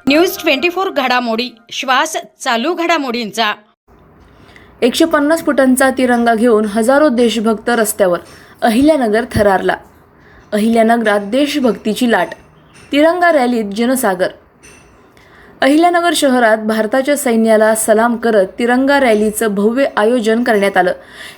News 24 घडामोडी श्वास चालू घडामोडींचा 150 फुटांचा तिरंगा घेऊन हजारो देशभक्त रस्त्यावर. अहिल्यानगर थरारला. अहिल्यानगरात देशभक्तीची लाट. तिरंगा रॅलीत जनसागर. अहिल्यानगर शहरात भारताच्या सैन्याला सलाम करत तिरंगा रॅलीचं भव्य आयोजन करण्यात आलं.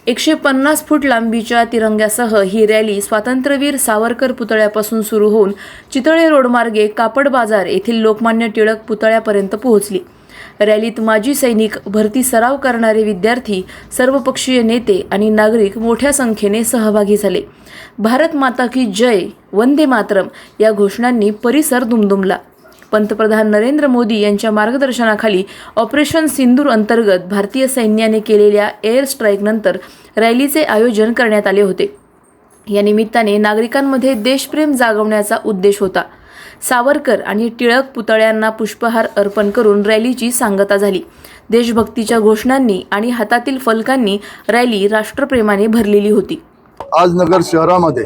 150 फूट लांबीच्या तिरंग्यासह ही रॅली स्वातंत्र्यवीर सावरकर पुतळ्यापासून सुरू होऊन चितळे रोडमार्गे कापड बाजार येथील लोकमान्य टिळक पुतळ्यापर्यंत पोहोचली. रॅलीत माजी सैनिक, भरती सराव करणारे विद्यार्थी, सर्वपक्षीय नेते आणि नागरिक मोठ्या संख्येने सहभागी झाले. भारत माता की जय, वंदे मातरम या घोषणांनी परिसर दुमदुमला. पंतप्रधान नरेंद्र मोदी यांच्या मार्गदर्शनाखाली ऑपरेशन सिंदूर अंतर्गत भारतीय सैन्याने केलेल्या एअर स्ट्राईकनंतर रॅलीचे आयोजन करण्यात आले होते. या निमित्ताने नागरिकांमध्ये देशप्रेम जागवण्याचा उद्देश होता. सावरकर आणि टिळक पुतळ्यांना पुष्पहार अर्पण करून रॅलीची सांगता झाली. देशभक्तीच्या घोषणांनी आणि हातातील फलकांनी रॅली राष्ट्रप्रेमाने भरलेली होती. आज नगर शहरामध्ये,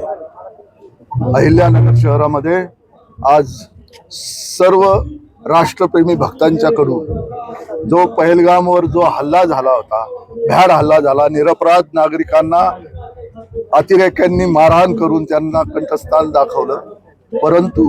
अहिल्यानगर शहरामध्ये आज सर्व राष्ट्रप्रेमी भक्तांच्याकडून जो पहलगामवर जो हल्ला झाला होता, भ्याड हल्ला झाला, निरपराध नागरिकांना अतिरेक्यांनी मारहाण करून त्यांना कंठस्थान दाखवलं, परंतु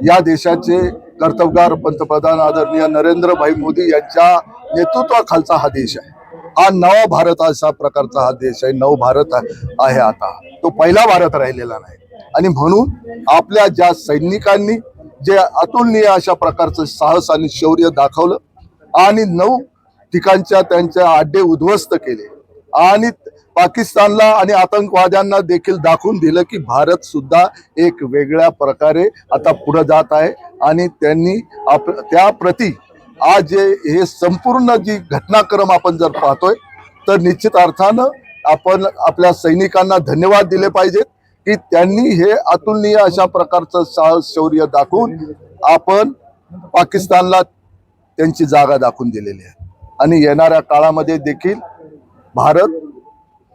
या देशाचे कर्तबगार पंतप्रधान आदरणीय नरेंद्रभाई मोदी यांच्या नेतृत्वाखालचा हा देश आहे. हा नवा भारत अशा प्रकारचा हा देश आहे. नव भारत आहे. आता तो पहिला भारत राहिलेला नाही. आणि म्हणून आपल्या ज्या सैनिकांनी जे अतुलनीय अशा प्रकारचं साहस आणि शौर्य दाखवलं आणि 9 ठिकाणच्या त्यांच्या अड्डे उद्ध्वस्त केले आणि पाकिस्तानला आणि आतंकवाद्यांना देखील दाखवून दिलं की भारत सुद्धा एक वेगळ्या प्रकारे आता पुढे जात आहे. आणि त्यांनी त्या प्रती आज हे संपूर्ण जी घटनाक्रम आपण जर पाहतोय तर निश्चित अर्थानं आपण आपल्या सैनिकांना धन्यवाद दिले पाहिजेत की त्यांनी हे अतुलनीय अशा प्रकारचं साहस शौर्य दाखवून आपण पाकिस्तानला त्यांची जागा दाखवून दिलेली आहे. आणि येणाऱ्या काळामध्ये देखील भारत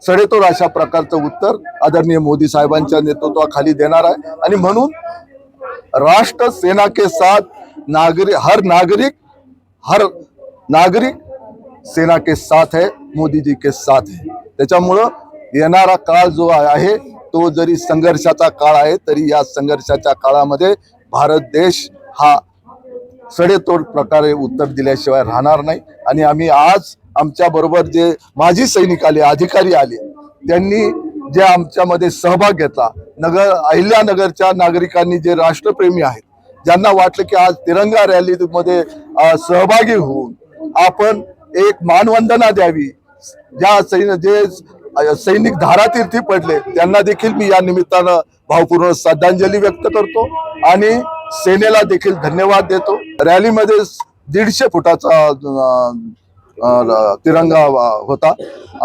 सडेतोड अशा प्रकारचं उत्तर आदरणीय मोदी साहेबांच्या नेतृत्वाखाली देणार आहे. आणि म्हणून राष्ट्र सेना के साथ हर नागरिक सेना के साथ है, मोदी जी के साथ है. त्याच्यामुळं येणारा काळ जो आहे तो जरी संघर्षाचा काळ आहे तरी या संघर्षाच्या काळामध्ये भारत देश हा सडेतोड प्रकारे उत्तर दिल्याशिवाय राहणार नाही. आणि आम्ही आज आमच्या बरोबर जे माजी सैनिक आले, अधिकारी आले, त्यांनी जे आमच्यामध्ये सहभाग घेतला, अहिल्यानगरच्या नागरिकांनी जे राष्ट्रप्रेमी आहेत, ज्यांना वाटलं की आज तिरंगा रॅलीमध्ये सहभागी होऊन आपण एक मानवंदना द्यावी, जे सैनिक धारातीर्थी पडले त्यांना देखील मी या निमित्तानं भावपूर्ण श्रद्धांजली व्यक्त करतो आणि सेनेला देखील धन्यवाद देतो. रॅलीमध्ये 150 फुटाचा तिरंगा होता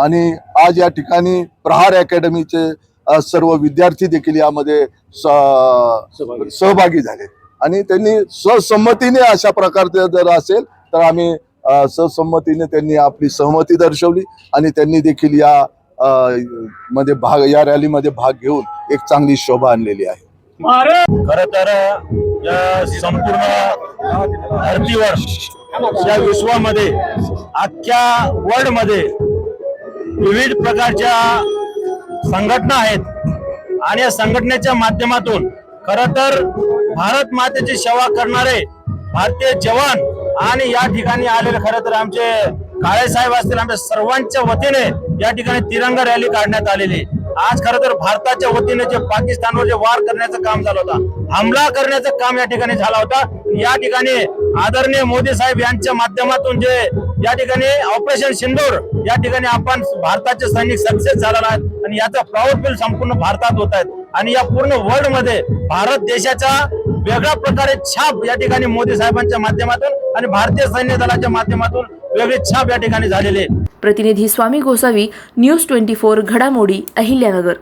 आणि आज या ठिकाणी प्रहार अकॅडमीचे सर्व विद्यार्थी देखील यामध्ये सहभागी झाले आणि त्यांनी स्वसंमतीने अशा प्रकारचे जर असेल तर आम्ही सहसंमतीने त्यांनी आपली सहमती दर्शवली आणि त्यांनी देखील या या रॅलीमध्ये भाग घेऊन एक चांगली शोभा आणलेली आहे. खरं तर या संपूर्ण धर्तीवर, या विश्वामध्ये, अख्ख्या वर्ल्ड मध्ये विविध प्रकारच्या संघटना आहेत आणि या संघटनेच्या माध्यमातून खरं तर भारत मातेची सेवा करणारे भारतीय जवान आणि या ठिकाणी आलेले खरं तर आमचे काळे साहेब असतील, आमच्या सर्वांच्या वतीने या ठिकाणी तिरंगा रॅली काढण्यात आलेली. आज खरं तर भारताच्या वतीने जे पाकिस्तानवर जे वार करण्याचं काम झालं होतं, हमला करण्याचं काम या ठिकाणी झाला होता, या ठिकाणी आदरणीय मोदी साहेब यांच्या माध्यमातून जे या ठिकाणी ऑपरेशन सिंदूर या ठिकाणी आपण भारताचे सैनिक सक्सेस झालेला आहेत आणि याचा प्राऊड फील संपूर्ण भारतात होत आहेत आणि या पूर्ण वर्ल्ड मध्ये भारत देशाचा वेगळ्या प्रकारे छाप या ठिकाणी मोदी साहेबांच्या माध्यमातून आणि भारतीय सैन्य दलाच्या माध्यमातून वेगळी छाप या ठिकाणी झालेली आहे. प्रतिनिधी स्वामी गोसावी, न्यूज 24 घडामोडी, अहिल्यानगर.